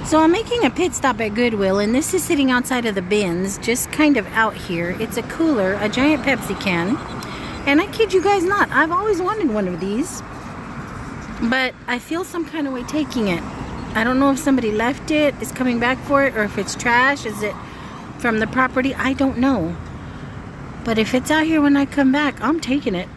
So I'm making a pit stop at Goodwill, and this is sitting outside of the bins, just kind of out here. It's a cooler, a giant Pepsi can. And I kid you guys not, I've always wanted one of these. But I feel some kind of way taking it. I don't know if somebody left it, is coming back for it, or if it's trash. Is it from the property? I don't know. But if it's out here when I come back, I'm taking it.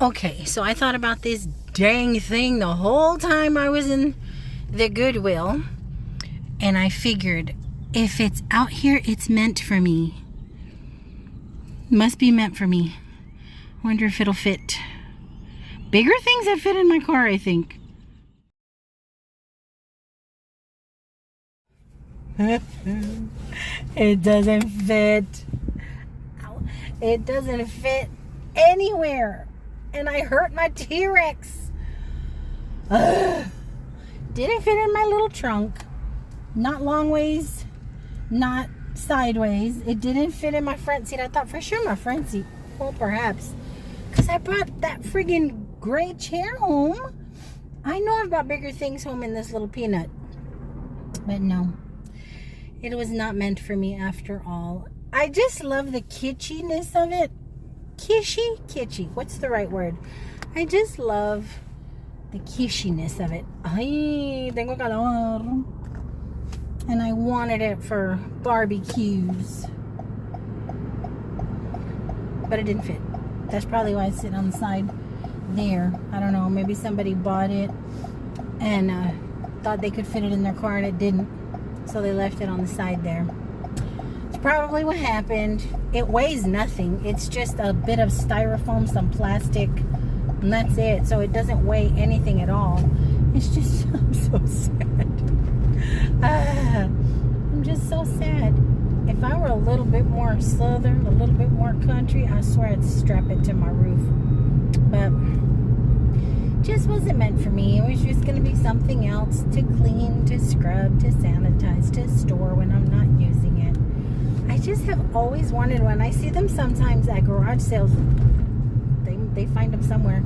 Okay, so I thought about this dang thing the whole time I was in the Goodwill, and I figured if it's out here, it's meant for me. Must be meant for me. Wonder if it'll fit. Bigger things that fit in my car, I think. It doesn't fit. It doesn't fit anywhere. And I hurt my T-Rex. Didn't fit in my little trunk. Not long ways, not sideways. It didn't fit in my front seat. I thought for sure my front seat. Well, perhaps. Because I brought that friggin' gray chair home. I know I've brought bigger things home in this little peanut. But no. It was not meant for me after all. I just love the kitschiness of it. Kitschy? What's the right word? I just love the kitschiness of it. Ay, tengo calor. And I wanted it for barbecues. But it didn't fit. That's probably why it's sitting on the side there. I don't know. Maybe somebody bought it and thought they could fit it in their car and it didn't. So they left it on the side there. It's probably what happened. It weighs nothing. It's just a bit of styrofoam, some plastic, and that's it. So it doesn't weigh anything at all. It's just, I'm so sad. I'm just so sad. If I were a little bit more southern, a little bit more country, I swear I'd strap it to my roof. But just wasn't meant for me. It was just going to be something else to clean, to scrub, to sanitize, to store when I'm not using it. I just have always wanted, when I see them sometimes at garage sales, they find them somewhere.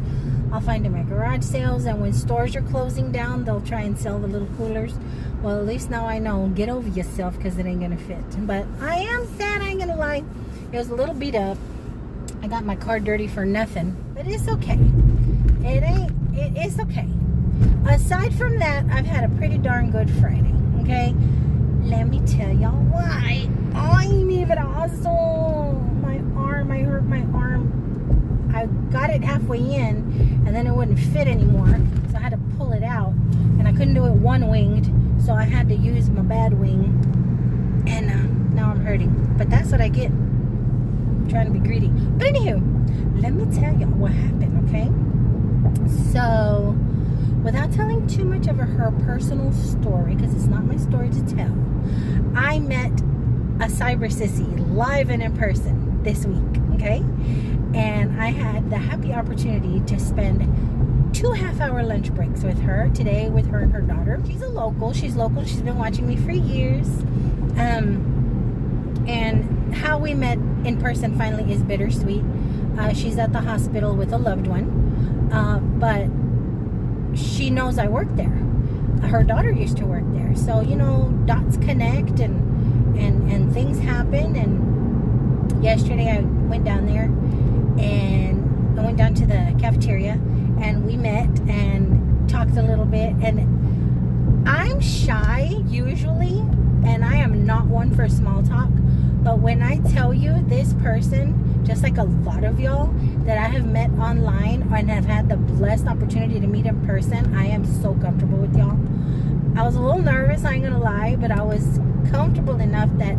I'll find them at garage sales, and when stores are closing down, they'll try and sell the little coolers. Well, at least now I know. Get over yourself, because it ain't going to fit. But I am sad, I ain't going to lie. It was a little beat up. I got my car dirty for nothing. But it's okay. It's okay. Aside from that, I've had a pretty darn good Friday. Okay? Let me tell y'all why. I need it also. My arm, I hurt my arm. I got it halfway in, and then it wouldn't fit anymore, so I had to pull it out, and I couldn't do it one-winged, so I had to use my bad wing, and now I'm hurting. But that's what I get. I'm trying to be greedy. But anywho, let me tell y'all what happened, okay? So, without telling too much of her personal story, because it's not my story to tell, I met a cyber sissy live and in person this week, okay? And I had the happy opportunity to spend 2 half-hour lunch breaks with her today, with her and her daughter. She's a local. She's local. She's been watching me for years. And how we met in person finally is bittersweet. She's at the hospital with a loved one. But she knows I work there. Her daughter used to work there. So, you know, dots connect and things happen. And yesterday I went down there and I went down to the cafeteria and we met and talked a little bit. And I'm shy usually, and I am not one for small talk. But when I tell you, this person, just like a lot of y'all that I have met online and have had the blessed opportunity to meet in person, I am so comfortable with y'all. I was a little nervous, I ain't gonna lie, but I was comfortable enough that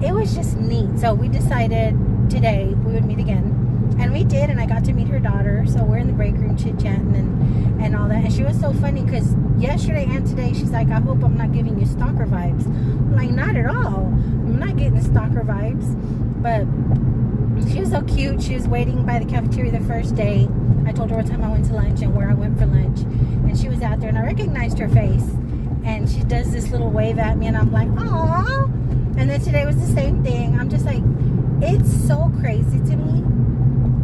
it was just neat. So we decided today we would meet again. And we did, and I got to meet her daughter. So we're in the break room chit-chatting and all that. And she was so funny because yesterday and today she's like, I hope I'm not giving you stalker vibes. I'm like, not at all. I'm not getting stalker vibes. But she was so cute. She was waiting by the cafeteria the first day. I told her what time I went to lunch and where I went for lunch. And she was out there, and I recognized her face. And she does this little wave at me, and I'm like, aww. And then today was the same thing. I'm just like, it's so crazy to me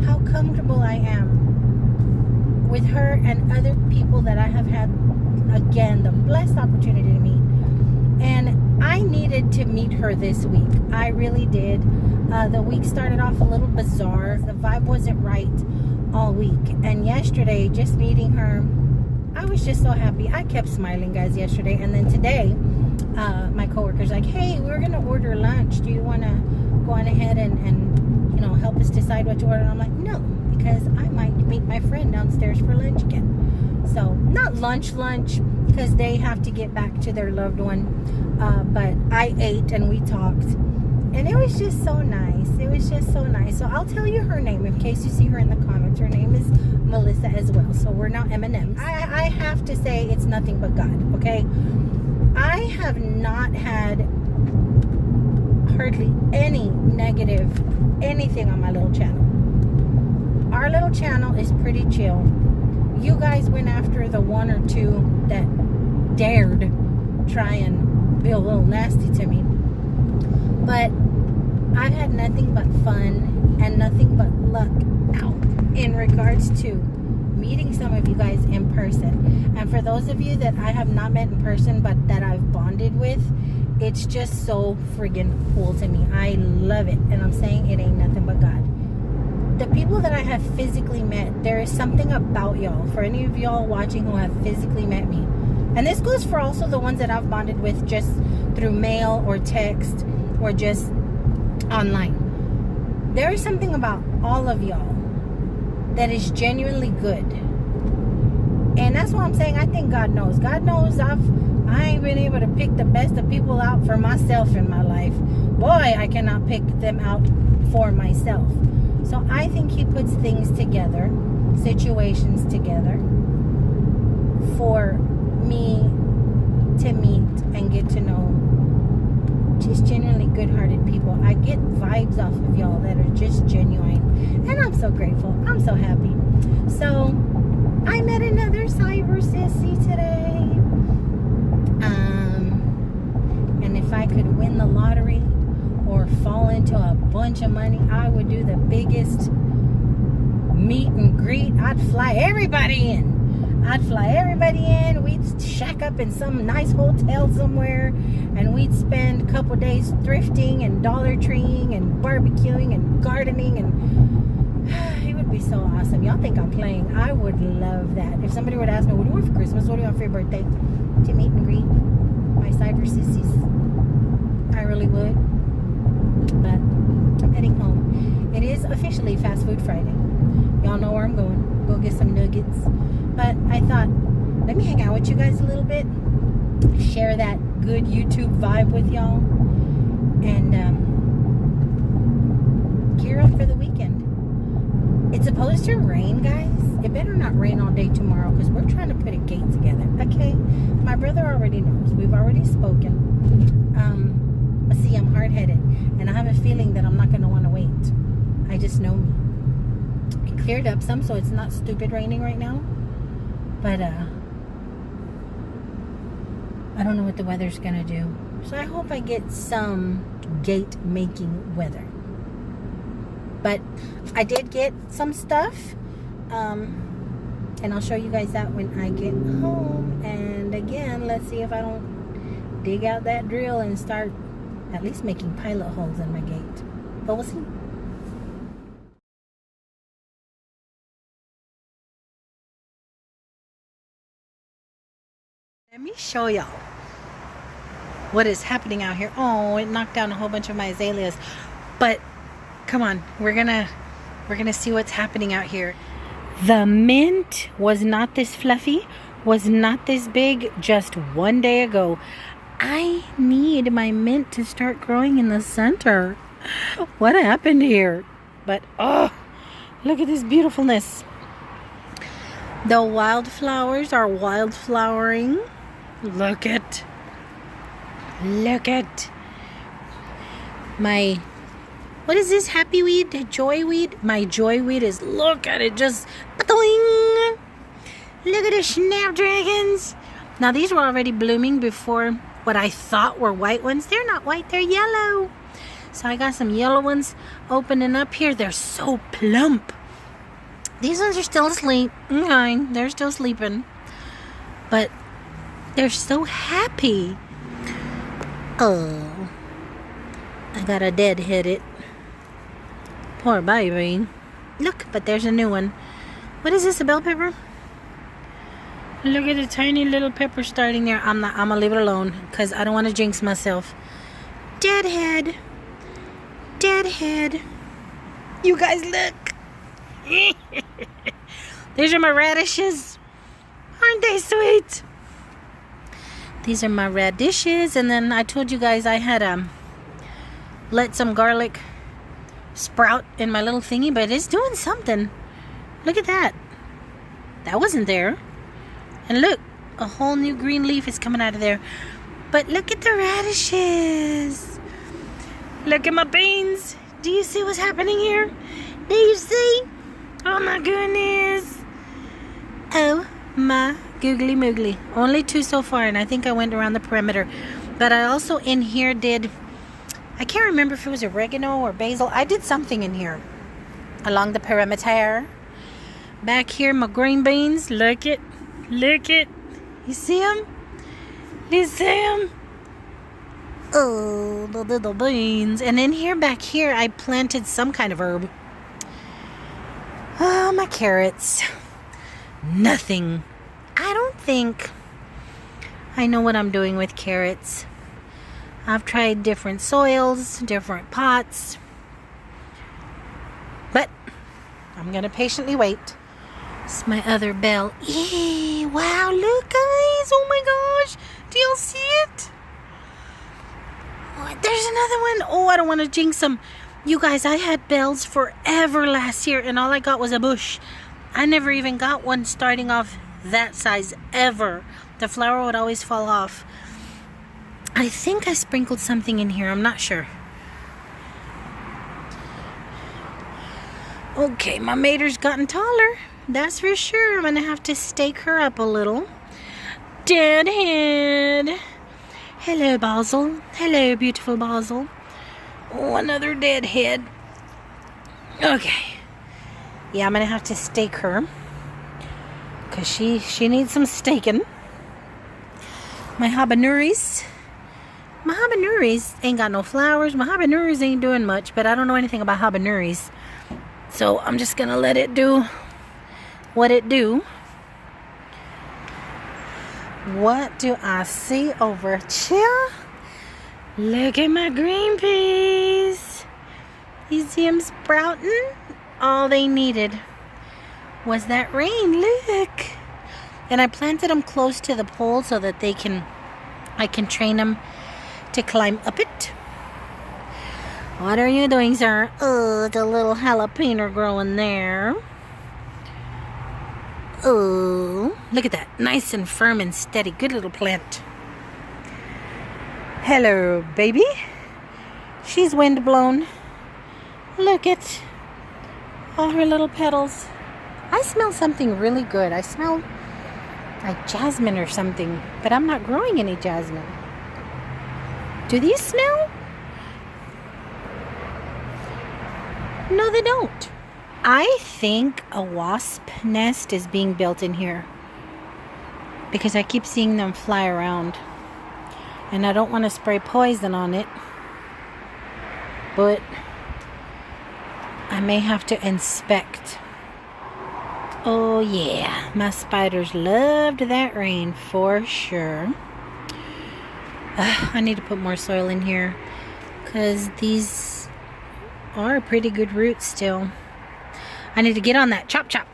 how comfortable I am with her and other people that I have had, again, the blessed opportunity to meet. And I needed to meet her this week. I really did. The week started off a little bizarre. The vibe wasn't right all week. And yesterday, just meeting her, I was just so happy. I kept smiling, guys, yesterday. And then today, my coworker's like, hey, we're going to order lunch. Do you want to go on ahead and you know, help us decide what to order? And I'm like, no, because I might meet my friend downstairs for lunch again. So not lunch, because they have to get back to their loved one. But I ate and we talked. And it was just so nice. It was just so nice. So I'll tell you her name in case you see her in the comments. Her name is Melissa as well. So we're now M&Ms. I have to say it's nothing but God, okay? I have not had hardly any negative anything on my little channel. Our little channel is pretty chill. You guys went after the one or two that dared try and be a little nasty to me. But I've had nothing but fun and nothing but luck out in regards to meeting some of you guys in person. And for those of you that I have not met in person but that I've bonded with, it's just so friggin' cool to me. I love it. And I'm saying it ain't nothing but God. The people that I have physically met, there is something about y'all. For any of y'all watching who have physically met me. And this goes for also the ones that I've bonded with just through mail or text or just online. There is something about all of y'all that is genuinely good. And that's what I'm saying. I think God knows. God knows I ain't been able to pick the best of people out for myself in my life. Boy, I cannot pick them out for myself. So I think He puts things together, situations together, for me to meet and get to know just genuinely good-hearted people. I get vibes off of y'all that are just genuine, and I'm so grateful. I'm so happy. So I met another cyber sissy today. And if I could win the lottery or fall into a bunch of money, I would do the biggest meet and greet. I'd fly everybody in. We'd shack up in some nice hotel somewhere, and we'd spend a couple days thrifting and Dollar Treeing and barbecuing and gardening, and it would be so awesome. Y'all think I'm playing? I would love that. If somebody would ask me, what do you want for Christmas? What do you want for your birthday? To meet and greet my cyber sissies. I really would. But I'm heading home. It is officially Fast Food Friday. Y'all know where I'm going. Go get some nuggets. But I thought, let me hang out with you guys a little bit, share that good YouTube vibe with y'all, and gear up for the weekend. It's supposed to rain, guys. It better not rain all day tomorrow, because we're trying to put a gate together, okay? My brother already knows. We've already spoken. But see, I'm hard-headed, and I have a feeling that I'm not going to want to wait. I just know me. It cleared up some, so it's not stupid raining right now. But I don't know what the weather's gonna do. So I hope I get some gate making weather. But I did get some stuff. And I'll show you guys that when I get home. And again, let's see if I don't dig out that drill and start at least making pilot holes in my gate. But we'll see. Let me show y'all what is happening out here. Oh, it knocked down a whole bunch of my azaleas. But come on, we're gonna see what's happening out here. The mint was not this fluffy, was not this big just one day ago. I need my mint to start growing in the center. What happened here? But oh, look at this beautifulness. The wildflowers are wildflowering. Look at my, what is this, happy weed, joy weed? My joy weed is, look at it, just boing. Look at the snapdragons. Now these were already blooming before what I thought were white ones. They're not white, they're yellow. So I got some yellow ones opening up here. They're so plump. These ones are still asleep. Fine, they're still sleeping. But they're so happy. Oh, I got a dead-headed. Poor baby. Look, but there's a new one. What is this, a bell pepper? Look at the tiny little pepper starting there. I'm gonna leave it alone because I don't want to jinx myself. Deadhead. You guys, look. These are my radishes. Aren't they sweet? These are my radishes. And then I told you guys I had let some garlic sprout in my little thingy, but it's doing something. Look at that. That wasn't there. And look, a whole new green leaf is coming out of there. But look at the radishes. Look at my beans. Do you see what's happening here? Do you see? Oh my goodness. Oh my googly moogly. Only 2 so far, and I think I went around the perimeter. But I also in here did, I can't remember if it was oregano or basil. I did something in here along the perimeter. Back here, my green beans. Look it. Look it. You see them? You see them? Oh, the little beans. And in here, back here, I planted some kind of herb. Oh, my carrots. Nothing. I don't think I know what I'm doing with carrots. I've tried different soils, different pots. But I'm going to patiently wait. It's my other bell. Yay! Wow, look, guys. Oh, my gosh. Do y'all see it? Oh, there's another one. Oh, I don't want to jinx them. You guys, I had bells forever last year, and all I got was a bush. I never even got one starting off that size ever. The flower would always fall off. I think I sprinkled something in here. I'm not sure. Okay, my mater's gotten taller. That's for sure. I'm going to have to stake her up a little. Deadhead. Hello, Basil. Hello, beautiful Basil. Oh, another deadhead. Okay. Yeah, I'm going to have to stake her. Because she needs some staking. My habaneris. My habaneris ain't got no flowers. My habaneris ain't doing much. But I don't know anything about habaneris. So I'm just going to let it do what it do. What do I see over here? Look at my green peas. You see them sprouting? All they needed was that rain. Look. And I planted them close to the pole so that I can train them to climb up it. What are you doing, sir? Oh, the little jalapeno growing there. Oh, look at that. Nice and firm and steady. Good little plant. Hello, baby. She's wind blown. Look at all her little petals. I smell something really good. I smell like jasmine or something, but I'm not growing any jasmine. Do these smell? No, they don't. I think a wasp nest is being built in here because I keep seeing them fly around, and I don't want to spray poison on it, but I may have to inspect. Oh yeah, my spiders loved that rain for sure. I need to put more soil in here because these are pretty good roots still. I need to get on that. Chop, chop.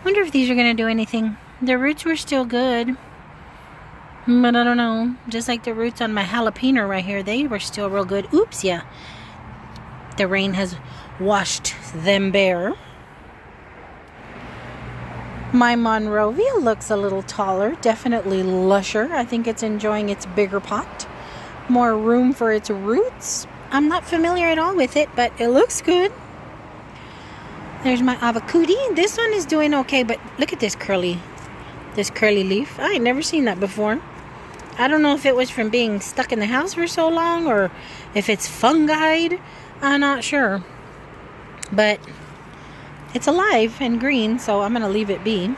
Wonder if these are going to do anything. The roots were still good. But I don't know. Just like the roots on my jalapeno right here. They were still real good. Oops, yeah. The rain has washed them bare. My Monrovia looks a little taller. Definitely lusher. I think it's enjoying its bigger pot. More room for its roots. I'm not familiar at all with it, but it looks good. There's my avocado. This one is doing okay, but look at this curly leaf. I ain't never seen that before. I don't know if it was from being stuck in the house for so long or if it's fungi. I'm not sure. But it's alive and green, so I'm going to leave it be.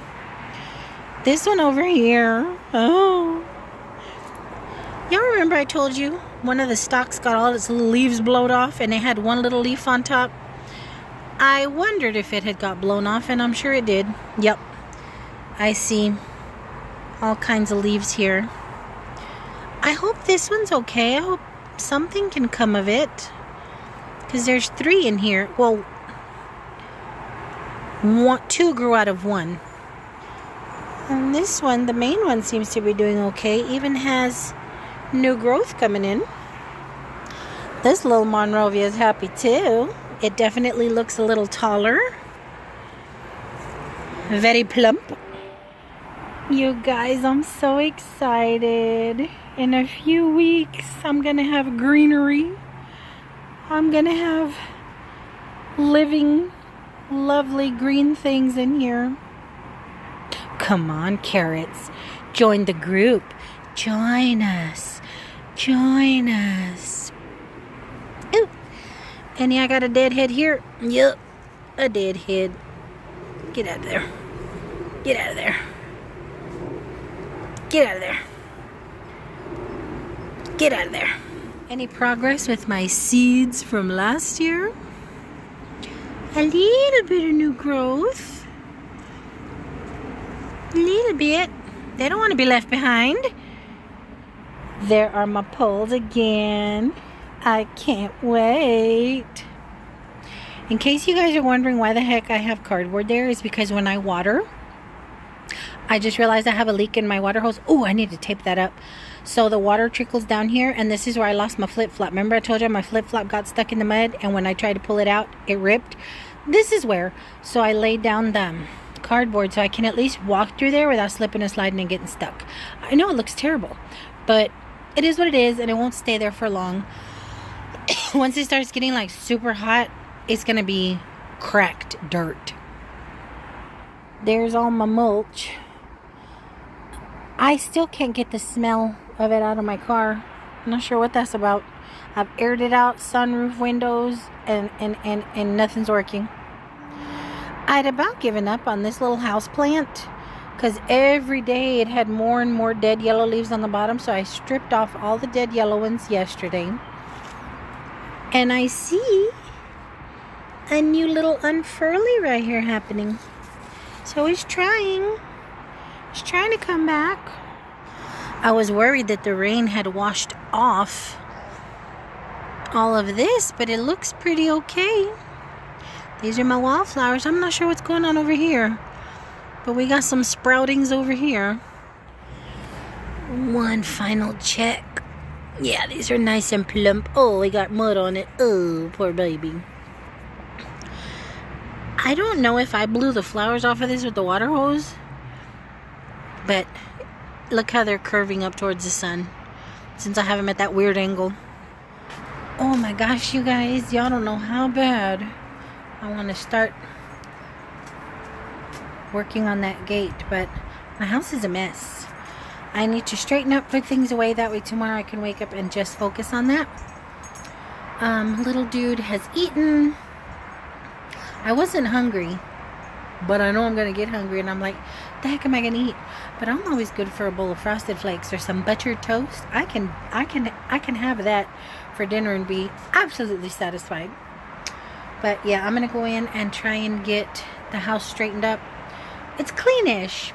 This one over here. Oh. Y'all remember I told you one of the stalks got all its little leaves blown off and it had one little leaf on top? I wondered if it had got blown off, and I'm sure it did. Yep. I see all kinds of leaves here. I hope this one's okay. I hope something can come of it. Because there's 3 in here. Well, Two grew out of one. And this one, the main one, seems to be doing okay. Even has new growth coming in. This little Monrovia is happy too. It definitely looks a little taller. Very plump. You guys, I'm so excited. In a few weeks, I'm gonna have greenery. I'm gonna have living, lovely green things in here. Come on, carrots. Join the group. Join us. Join us. Ooh. And yeah, I got a dead head here. Yup. A dead head. Get out of there. Get out of there. Get out of there. Get out of there. Any progress with my seeds from last year? A little bit of new growth. A little bit. They don't want to be left behind. There are my poles again. I can't wait. In case you guys are wondering why the heck I have cardboard there, is because when I water, I just realized I have a leak in my water hose. Oh, I need to tape that up. So the water trickles down here, and this is where I lost my flip-flop. Remember I told you my flip-flop got stuck in the mud, and when I tried to pull it out, it ripped? This is where. So I laid down the cardboard so I can at least walk through there without slipping and sliding and getting stuck. I know it looks terrible, but it is what it is, and it won't stay there for long. Once it starts getting like super hot, it's gonna be cracked dirt. There's all my mulch. I still can't get the smell of it out of my car. I'm not sure what that's about. I've aired it out, sunroof, windows, and nothing's working. I'd about given up on this little house plant because every day it had more and more dead yellow leaves on the bottom, so I stripped off all the dead yellow ones yesterday. And I see a new little unfurly right here happening. So he's trying. He's trying to come back. I was worried that the rain had washed off all of this, but it looks pretty okay. These are my wildflowers. I'm not sure what's going on over here, but we got some sproutings over here. One final check. Yeah, these are nice and plump. Oh, we got mud on it. Oh, poor baby. I don't know if I blew the flowers off of this with the water hose, but look how they're curving up towards the sun since I have them at that weird angle. Oh my gosh, you guys, y'all don't know how bad I want to start working on that gate, but my house is a mess. I need to straighten up, put things away, that way tomorrow I can wake up and just focus on that. Little dude has eaten. I wasn't hungry, but I know I'm gonna get hungry, and I'm like, the heck am I gonna eat? But I'm always good for a bowl of Frosted Flakes or some buttered toast. I can have that for dinner and be absolutely satisfied. But yeah, I'm gonna go in and try and get the house straightened up. It's cleanish,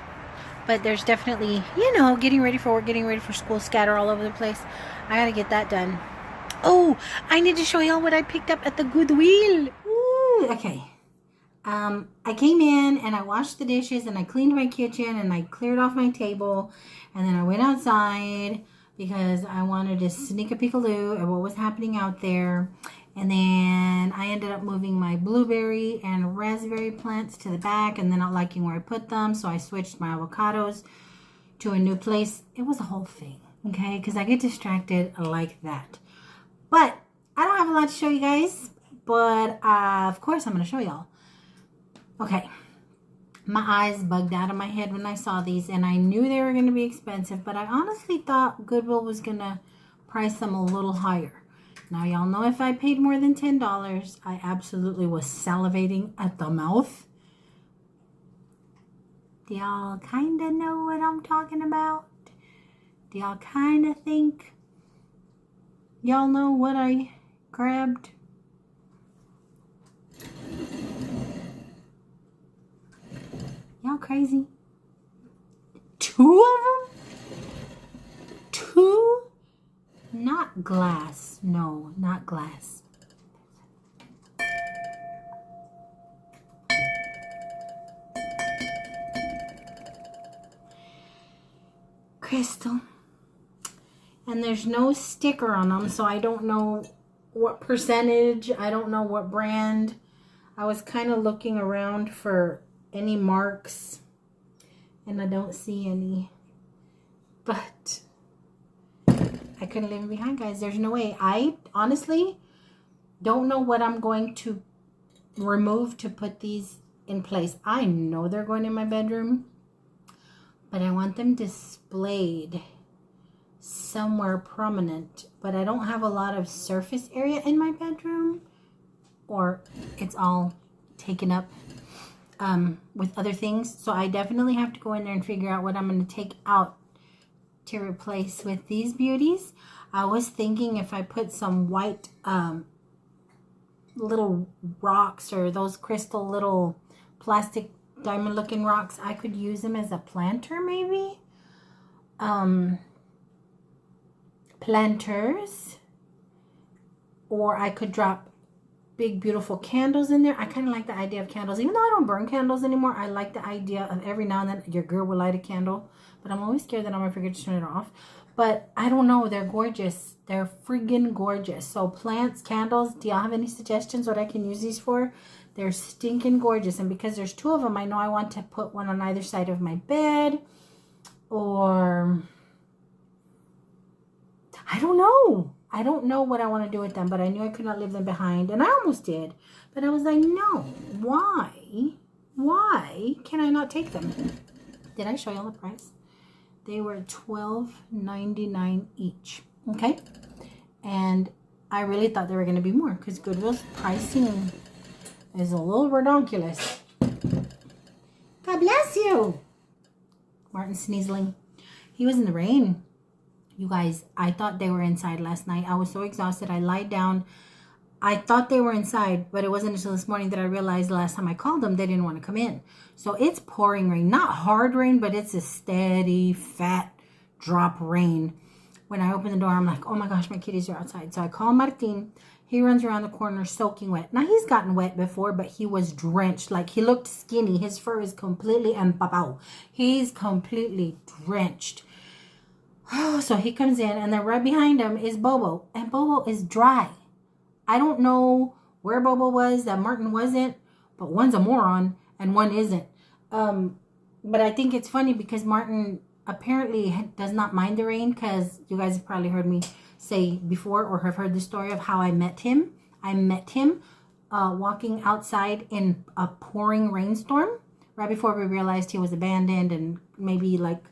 but there's definitely, you know, getting ready for work, getting ready for school, scatter all over the place. I gotta get that done. Oh, I need to show y'all what I picked up at the Goodwill. Ooh, okay. I came in and I washed the dishes and I cleaned my kitchen and I cleared off my table, and then I went outside because I wanted to sneak a peekaloo at what was happening out there. And then I ended up moving my blueberry and raspberry plants to the back, and then not liking where I put them, so I switched my avocados to a new place. It was a whole thing, okay, because I get distracted like that. But I don't have a lot to show you guys, but of course I'm going to show y'all. Okay, my eyes bugged out of my head when I saw these, and I knew they were going to be expensive, but I honestly thought Goodwill was going to price them a little higher. Now, y'all know if I paid more than $10, I absolutely was salivating at the mouth. Do y'all kind of know what I'm talking about? Do y'all kind of think y'all know what I grabbed? Y'all crazy? 2 of them? 2? Not glass. No, not glass. crystal. And there's no sticker on them, so I don't know what percentage. I don't know what brand. I was kind of looking around for any marks, and I don't see any. But I couldn't leave them behind, guys. There's no way. I honestly don't know what I'm going to remove to put these in place. I know they're going in my bedroom, but I want them displayed somewhere prominent. But I don't have a lot of surface area in my bedroom, or it's all taken up with other things. So I definitely have to go in there and figure out what I'm going to take out to replace with these beauties. I was thinking if I put some white little rocks, or those crystal little plastic diamond looking rocks, I could use them as a planter maybe. Planters. Or I could drop big beautiful candles in there. I kind of like the idea of candles. Even though I don't burn candles anymore, I like the idea of every now and then your girl will light a candle. But I'm always scared that I'm going to forget to turn it off. But I don't know. They're gorgeous. They're friggin' gorgeous. So plants, candles, do y'all have any suggestions what I can use these for? They're stinking gorgeous. And because there's two of them, I know I want to put one on either side of my bed. Or I don't know. I don't know what I want to do with them, but I knew I could not leave them behind. And I almost did. But I was like, no. Why? Why can I not take them? Did I show y'all the price? They were $12.99 each. Okay? And I really thought they were going to be more, because Goodwill's pricing is a little redonkulous. God bless you. Martin sneezling. He was in the rain. You guys, I thought they were inside last night. I was so exhausted. I lied down. I thought they were inside, but it wasn't until this morning that I realized the last time I called them, they didn't want to come in. So it's pouring rain. Not hard rain, but it's a steady, fat drop rain. When I open the door, I'm like, oh my gosh, my kitties are outside. So I call Martin. He runs around the corner soaking wet. Now, he's gotten wet before, but he was drenched. Like, he looked skinny. His fur is completely empapado. He's completely drenched. So he comes in, and then right behind him is Bobo. And Bobo is dry. I don't know where Bobo was that Martin wasn't, but one's a moron and one isn't. But I think it's funny because Martin apparently does not mind the rain, because you guys have probably heard me say before, or have heard the story of how I met him. I met him walking outside in a pouring rainstorm right before we realized he was abandoned, and maybe like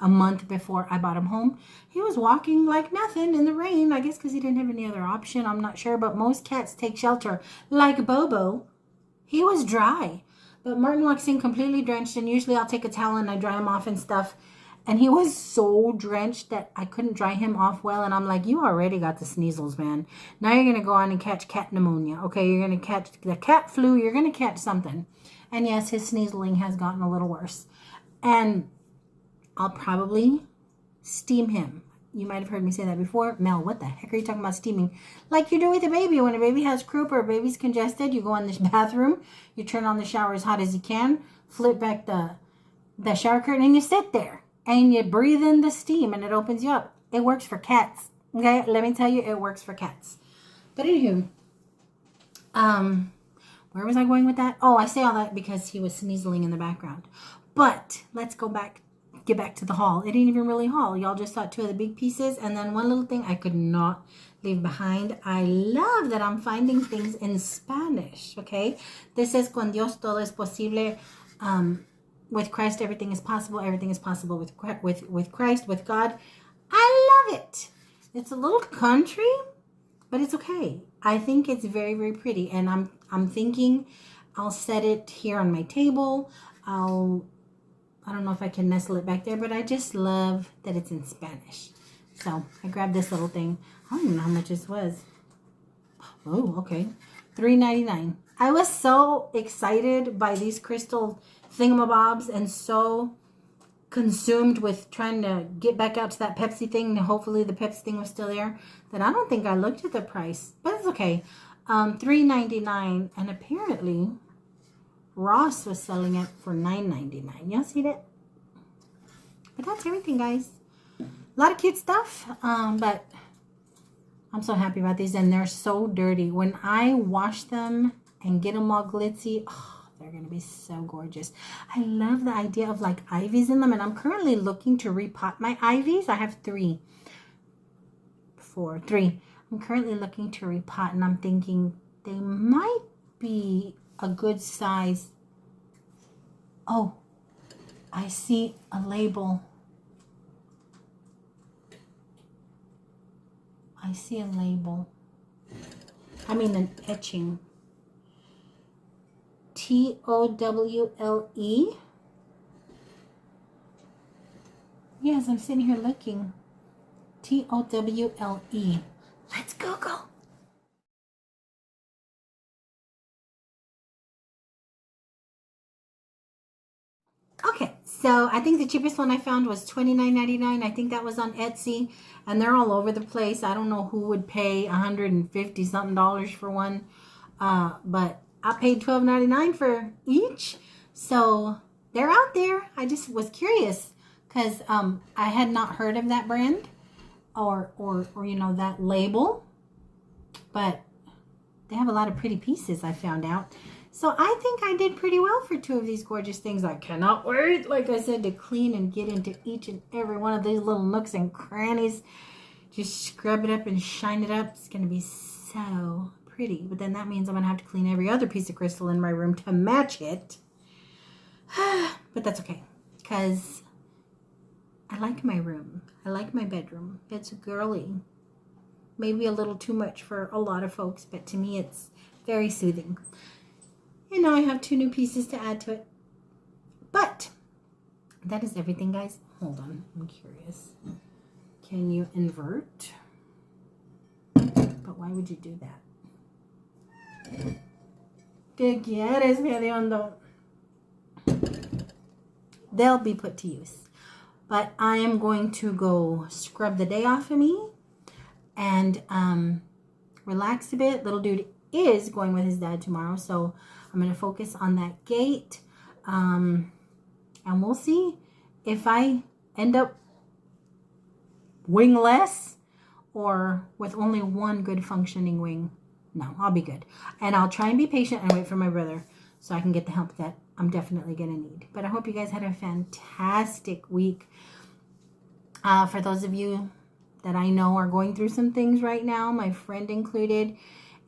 a month before I brought him home. He was walking like nothing in the rain, I guess because he didn't have any other option. I'm not sure, but most cats take shelter. Like Bobo, he was dry. But Martin walks in completely drenched, and usually I'll take a towel and I dry him off and stuff. And he was so drenched that I couldn't dry him off well. And I'm like, you already got the sneezels, man. Now you're going to go on and catch cat pneumonia. Okay, you're going to catch the cat flu. You're going to catch something. And yes, his sneezling has gotten a little worse. And I'll probably steam him. You might have heard me say that before. Mel, what the heck are you talking about steaming? Like you do with a baby. When a baby has croup or a baby's congested, you go in the bathroom, you turn on the shower as hot as you can, flip back the shower curtain, and you sit there. And you breathe in the steam, and it opens you up. It works for cats. Okay? Let me tell you, it works for cats. But anywho, where was I going with that? Oh, I say all that because he was sneezling in the background. But let's get back to the haul. It ain't even really haul. Y'all just saw two of the big pieces, and then one little thing I could not leave behind. I love that I'm finding things in Spanish. Okay, this is Con Dios todo es posible. With Christ, everything is possible. Everything is possible with Christ, with God. I love it. It's a little country, but it's okay. I think it's very, very pretty, and I'm thinking I'll set it here on my table. I don't know if I can nestle it back there, but I just love that it's in Spanish. So I grabbed this little thing. I don't even know how much this was. Oh, okay. $3.99. I was so excited by these crystal thingamabobs and so consumed with trying to get back out to that Pepsi thing. Hopefully the Pepsi thing was still there. That I don't think I looked at the price. But it's okay. $3.99. And apparently Ross was selling it for $9.99. Y'all see that? But that's everything, guys. A lot of cute stuff, but I'm so happy about these, and they're so dirty. When I wash them and get them all glitzy, oh, they're going to be so gorgeous. I love the idea of like ivies in them, and I'm currently looking to repot my ivies. I have three. I'm currently looking to repot, and I'm thinking they might be a good size. Oh, I see a label. I see a label. I mean an etching. T-O-W-L-E. Yes, I'm sitting here looking. T-O-W-L-E. Let's Google. Okay, so I think the cheapest one I found was $29.99. I think that was on Etsy, and they're all over the place. I don't know who would pay $150 something for one, but I paid $12.99 for each. So they're out there. I just was curious because I had not heard of that brand or you know, that label, but they have a lot of pretty pieces, I found out. So I think I did pretty well for two of these gorgeous things. I cannot wait, like I said, to clean and get into each and every one of these little nooks and crannies. Just scrub it up and shine it up. It's going to be so pretty. But then that means I'm going to have to clean every other piece of crystal in my room to match it. But that's okay, because I like my room. I like my bedroom. It's girly. Maybe a little too much for a lot of folks, but to me it's very soothing. And now I have two new pieces to add to it. But that is everything, guys. Hold on, I'm curious. Can you invert? But why would you do that? ¿Qué quieres, hediondo? They'll be put to use. But I am going to go scrub the day off of me and relax a bit. Little dude is going with his dad tomorrow, so I'm going to focus on that gate, and we'll see if I end up wingless or with only one good functioning wing. No, I'll be good, and I'll try and be patient and wait for my brother so I can get the help that I'm definitely going to need. But I hope you guys had a fantastic week. For those of you that I know are going through some things right now, my friend included,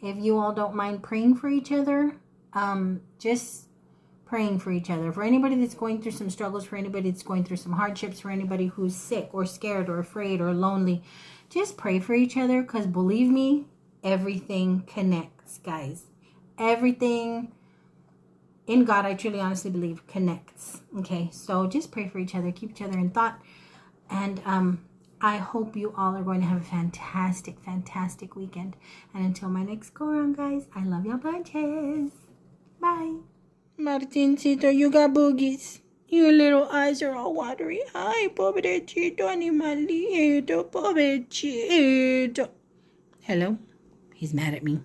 if you all don't mind praying for each other, just praying for each other. For anybody that's going through some struggles, for anybody that's going through some hardships, for anybody who's sick or scared or afraid or lonely, just pray for each other, because believe me, everything connects, guys. Everything in God, I truly honestly believe, connects. Okay, so just pray for each other, keep each other in thought, and I hope you all are going to have a fantastic, fantastic weekend. And until my next go around, guys, I love y'all bunches. Bye. Martincito, you got boogies. Your little eyes are all watery. Ay, pobrecito, animalito, pobrecito. Hello? He's mad at me.